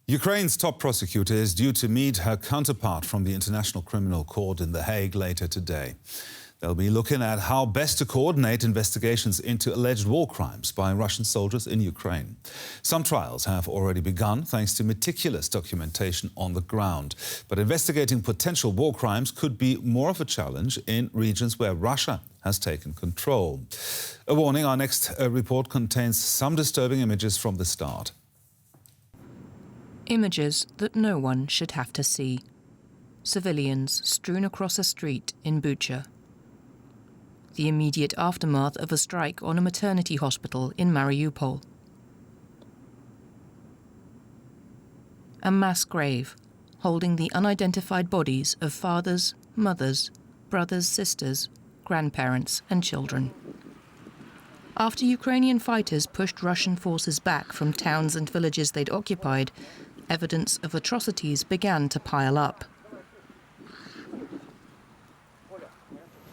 Ukraine's top prosecutor is due to meet her counterpart from the International Criminal Court in The Hague later today. They'll be looking at how best to coordinate investigations into alleged war crimes by Russian soldiers in Ukraine. Some trials have already begun thanks to meticulous documentation on the ground. But investigating potential war crimes could be more of a challenge in regions where Russia has taken control. A warning, our next report contains some disturbing images from the start. Images that no one should have to see. Civilians strewn across a street in Bucha. The immediate aftermath of a strike on a maternity hospital in Mariupol. A mass grave holding the unidentified bodies of fathers, mothers, brothers, sisters, grandparents and children. After Ukrainian fighters pushed Russian forces back from towns and villages they'd occupied, evidence of atrocities began to pile up.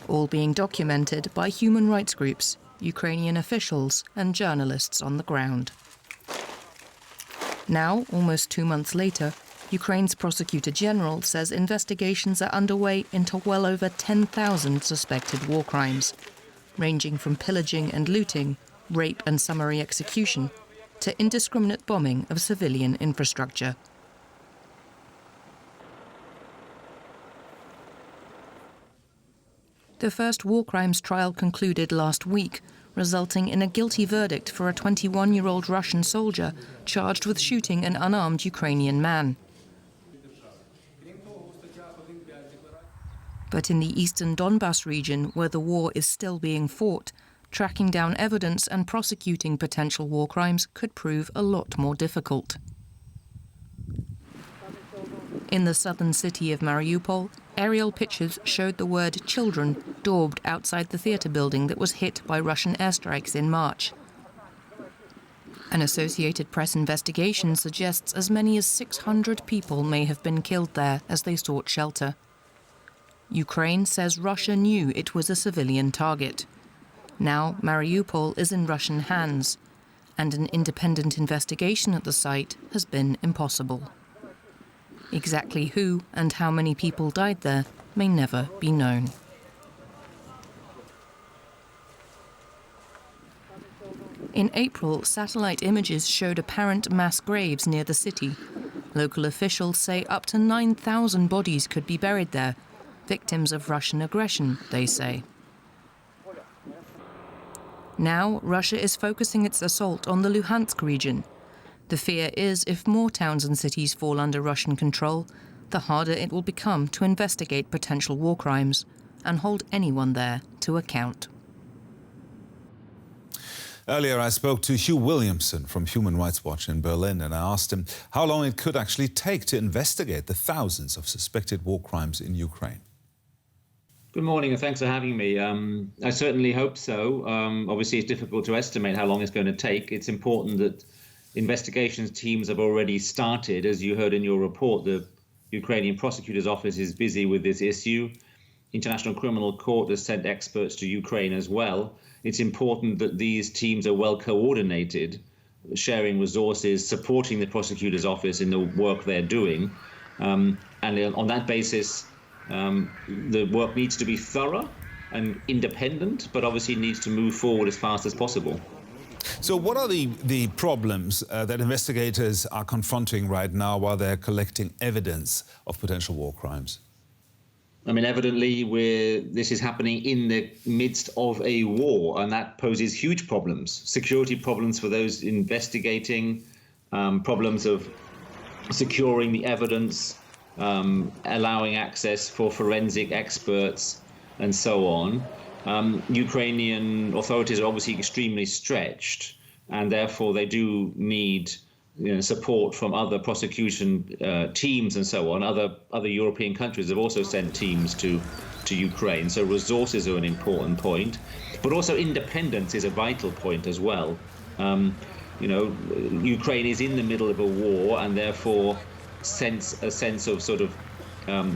All being documented by human rights groups, Ukrainian officials and journalists on the ground. Now, almost 2 months later, Ukraine's prosecutor general says investigations are underway into well over 10,000 suspected war crimes, ranging from pillaging and looting, rape and summary execution, to indiscriminate bombing of civilian infrastructure. The first war crimes trial concluded last week, resulting in a guilty verdict for a 21-year-old Russian soldier charged with shooting an unarmed Ukrainian man. But in the eastern Donbas region, where the war is still being fought, tracking down evidence and prosecuting potential war crimes could prove a lot more difficult. In the southern city of Mariupol, aerial pictures showed the word children daubed outside the theatre building that was hit by Russian airstrikes in March. An Associated Press investigation suggests as many as 600 people may have been killed there as they sought shelter. Ukraine says Russia knew it was a civilian target. Now Mariupol is in Russian hands, and an independent investigation at the site has been impossible. Exactly who and how many people died there may never be known. In April, satellite images showed apparent mass graves near the city. Local officials say up to 9,000 bodies could be buried there, victims of Russian aggression, they say. Now, Russia is focusing its assault on the Luhansk region. The fear is if more towns and cities fall under Russian control, the harder it will become to investigate potential war crimes and hold anyone there to account. Earlier, I spoke to Hugh Williamson from Human Rights Watch in Berlin, and I asked him how long it could actually take to investigate the thousands of suspected war crimes in Ukraine. Good morning, and thanks for having me. I certainly hope so. Obviously, it's difficult to estimate how long it's going to take. It's important that investigations teams have already started. As you heard in your report, the Ukrainian prosecutor's office is busy with this issue. International Criminal Court has sent experts to Ukraine as well. It's important that these teams are well coordinated, sharing resources, supporting the prosecutor's office in the work they're doing. And on that basis, the work needs to be thorough and independent, but obviously needs to move forward as fast as possible. So what are the problems that investigators are confronting right now while they're collecting evidence of potential war crimes? I mean, evidently, this is happening in the midst of a war, and that poses huge problems. Security problems for those investigating, problems of securing the evidence, allowing access for forensic experts, and so on. Ukrainian authorities are obviously extremely stretched, and therefore they do need support from other prosecution teams and so on. Other European countries have also sent teams to Ukraine, so resources are an important point, but also independence is a vital point as well. Ukraine is in the middle of a war, and therefore a sense of sort of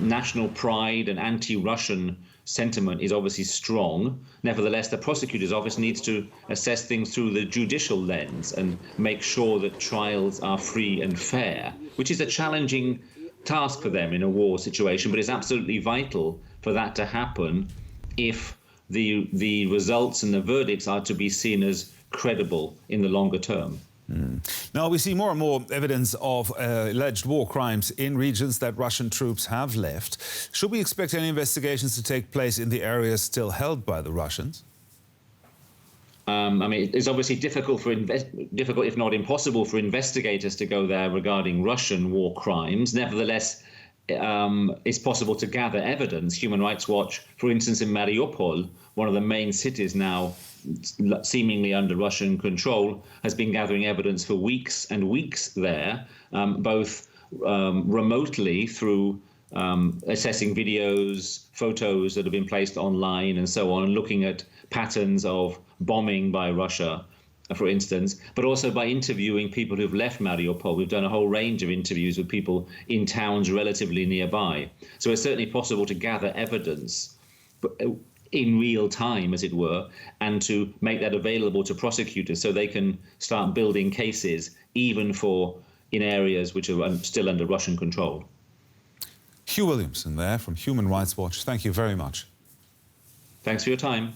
national pride and anti-Russian sentiment is obviously strong. Nevertheless, the prosecutor's office needs to assess things through the judicial lens and make sure that trials are free and fair, which is a challenging task for them in a war situation, but it's absolutely vital for that to happen if the results and the verdicts are to be seen as credible in the longer term. Now, we see more and more evidence of alleged war crimes in regions that Russian troops have left. Should we expect any investigations to take place in the areas still held by the Russians? I mean, it's obviously difficult, if not impossible, for investigators to go there regarding Russian war crimes. Nevertheless, it's possible to gather evidence. Human Rights Watch, for instance, in Mariupol, one of the main cities now seemingly under Russian control, has been gathering evidence for weeks and weeks there, both remotely through assessing videos, photos that have been placed online and so on, and looking at patterns of bombing by Russia, for instance, but also by interviewing people who've left Mariupol. We've done a whole range of interviews with people in towns relatively nearby. So it's certainly possible to gather evidence in real time, as it were, and to make that available to prosecutors so they can start building cases even in areas which are still under Russian control. Hugh Williamson there from Human Rights Watch. Thank you very much. Thanks for your time.